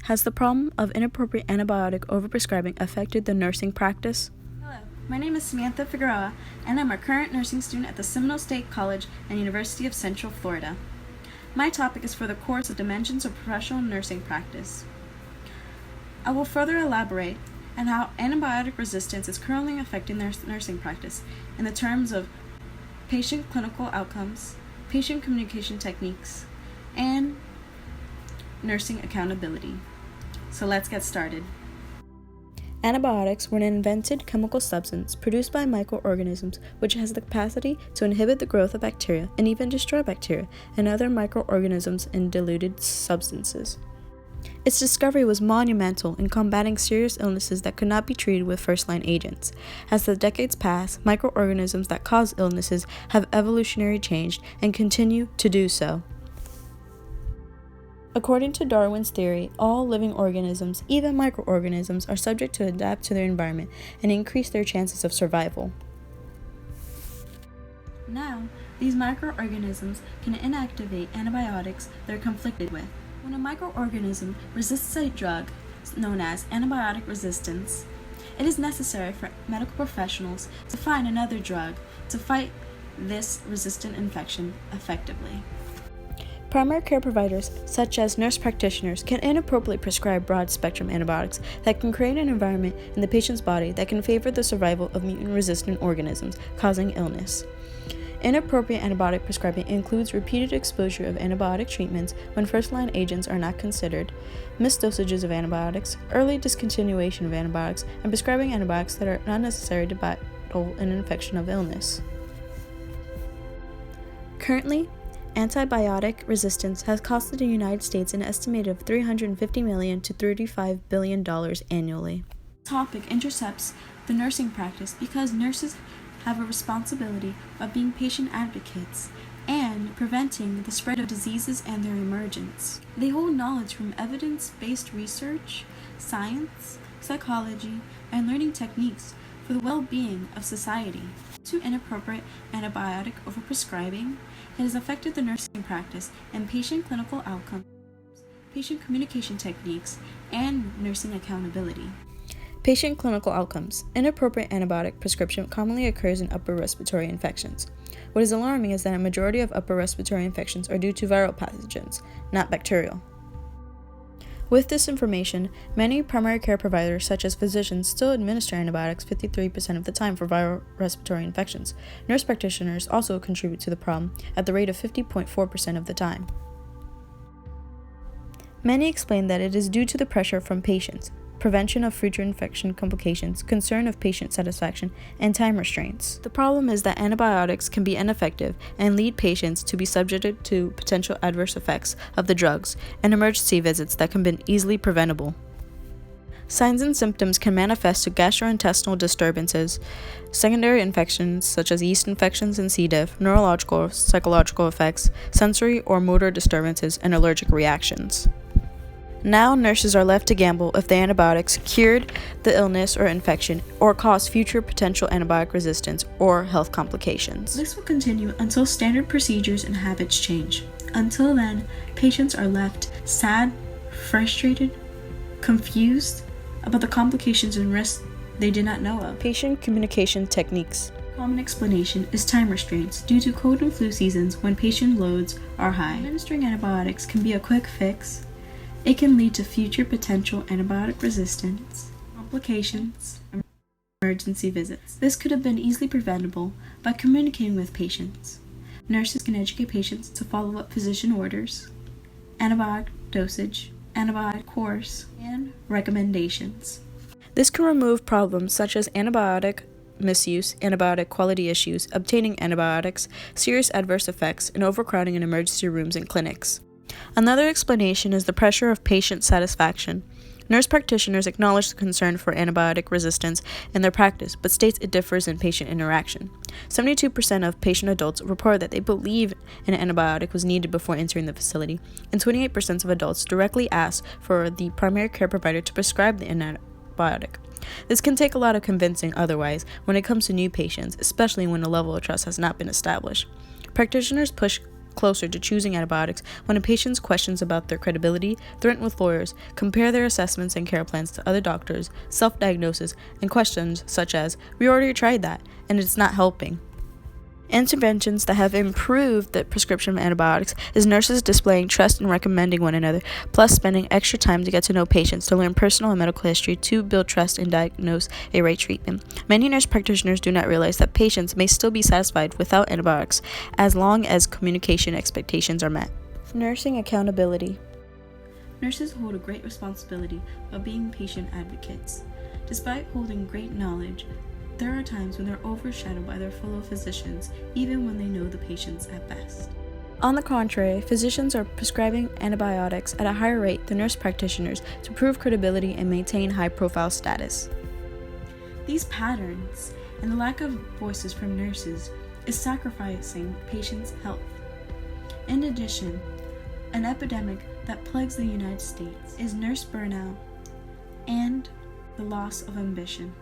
Has the problem of inappropriate antibiotic overprescribing affected the nursing practice? Hello, my name is Samantha Figueroa, and I'm a current nursing student at the Seminole State College and University of Central Florida. My topic is for the course of Dimensions of Professional Nursing Practice. I will further elaborate on how antibiotic resistance is currently affecting their nursing practice in the terms of patient clinical outcomes, patient communication techniques, and nursing accountability. So let's get started. Antibiotics were an invented chemical substance produced by microorganisms which has the capacity to inhibit the growth of bacteria and even destroy bacteria and other microorganisms in diluted substances. Its discovery was monumental in combating serious illnesses that could not be treated with first-line agents. As the decades pass, microorganisms that cause illnesses have evolutionarily changed and continue to do so. According to Darwin's theory, all living organisms, even microorganisms, are subject to adapt to their environment and increase their chances of survival. Now, these microorganisms can inactivate antibiotics they're conflicted with. When a microorganism resists a drug known as antibiotic resistance, it is necessary for medical professionals to find another drug to fight this resistant infection effectively. Primary care providers, such as nurse practitioners, can inappropriately prescribe broad-spectrum antibiotics that can create an environment in the patient's body that can favor the survival of mutant-resistant organisms, causing illness. Inappropriate antibiotic prescribing includes repeated exposure of antibiotic treatments when first-line agents are not considered, missed dosages of antibiotics, early discontinuation of antibiotics, and prescribing antibiotics that are not necessary to battle an infection of illness. Currently, antibiotic resistance has costed the United States an estimated of $350 million to $35 billion annually. This topic intercepts the nursing practice because nurses have a responsibility of being patient advocates and preventing the spread of diseases and their emergence. They hold knowledge from evidence-based research, science, psychology, and learning techniques for the well-being of society. To inappropriate antibiotic overprescribing, it has affected the nursing practice and patient clinical outcomes, patient communication techniques, and nursing accountability. Patient clinical outcomes. Inappropriate antibiotic prescription commonly occurs in upper respiratory infections. What is alarming is that a majority of upper respiratory infections are due to viral pathogens, not bacterial. With this information, many primary care providers, such as physicians, still administer antibiotics 53% of the time for viral respiratory infections. Nurse practitioners also contribute to the problem at the rate of 50.4% of the time. Many explain that it is due to the pressure from patients, prevention of future infection complications, concern of patient satisfaction, and time restraints. The problem is that antibiotics can be ineffective and lead patients to be subjected to potential adverse effects of the drugs and emergency visits that can be easily preventable. Signs and symptoms can manifest to gastrointestinal disturbances, secondary infections such as yeast infections and C. diff, neurological or psychological effects, sensory or motor disturbances, and allergic reactions. Now, nurses are left to gamble if the antibiotics cured the illness or infection or caused future potential antibiotic resistance or health complications. This will continue until standard procedures and habits change. Until then, patients are left sad, frustrated, confused about the complications and risks they did not know of. Patient communication techniques. A common explanation is time restraints due to cold and flu seasons when patient loads are high. Administering antibiotics can be a quick fix. It can lead to future potential antibiotic resistance, complications, and emergency visits. This could have been easily preventable by communicating with patients. Nurses can educate patients to follow up physician orders, antibiotic dosage, antibiotic course, and recommendations. This can remove problems such as antibiotic misuse, antibiotic quality issues, obtaining antibiotics, serious adverse effects, and overcrowding in emergency rooms and clinics. Another explanation is the pressure of patient satisfaction. Nurse practitioners acknowledge the concern for antibiotic resistance in their practice, but states it differs in patient interaction. 72% of patient adults report that they believe an antibiotic was needed before entering the facility, and 28% of adults directly ask for the primary care provider to prescribe the antibiotic. This can take a lot of convincing otherwise when it comes to new patients, especially when a level of trust has not been established. Practitioners push closer to choosing antibiotics when a patient's questions about their credibility, threaten with lawyers, compare their assessments and care plans to other doctors, self-diagnosis, and questions such as, "We already tried that, and it's not helping." Interventions that have improved the prescription of antibiotics is nurses displaying trust and recommending one another, plus spending extra time to get to know patients, to learn personal and medical history, to build trust and diagnose a right treatment. Many nurse practitioners do not realize that patients may still be satisfied without antibiotics as long as communication expectations are met. Nursing accountability. Nurses hold a great responsibility of being patient advocates. Despite holding great knowledge, there are times when they're overshadowed by their fellow physicians, even when they know the patients at best. On the contrary, physicians are prescribing antibiotics at a higher rate than nurse practitioners to prove credibility and maintain high-profile status. These patterns and the lack of voices from nurses is sacrificing patients' health. In addition, an epidemic that plagues the United States is nurse burnout and the loss of ambition.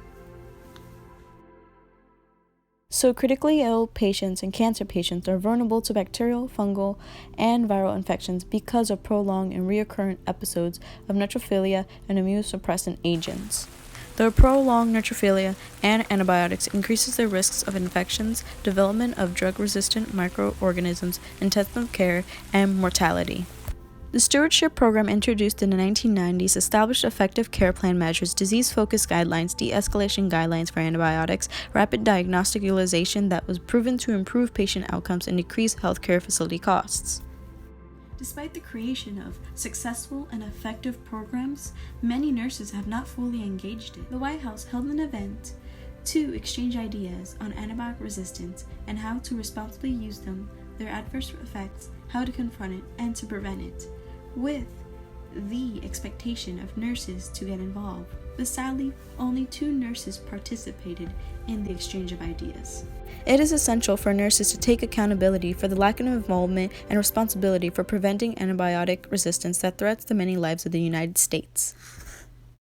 So critically ill patients and cancer patients are vulnerable to bacterial, fungal, and viral infections because of prolonged and recurrent episodes of neutropenia and immunosuppressant agents. The prolonged neutropenia and antibiotics increases the risks of infections, development of drug-resistant microorganisms, intensive care, and mortality. The stewardship program introduced in the 1990s established effective care plan measures, disease-focused guidelines, de-escalation guidelines for antibiotics, rapid diagnostic utilization that was proven to improve patient outcomes and decrease healthcare facility costs. Despite the creation of successful and effective programs, many nurses have not fully engaged it. The White House held an event to exchange ideas on antibiotic resistance and how to responsibly use them, their adverse effects, how to confront it, and to prevent it, with the expectation of nurses to get involved. But sadly, only 2 nurses participated in the exchange of ideas. It is essential for nurses to take accountability for the lack of involvement and responsibility for preventing antibiotic resistance that threatens the many lives of the United States.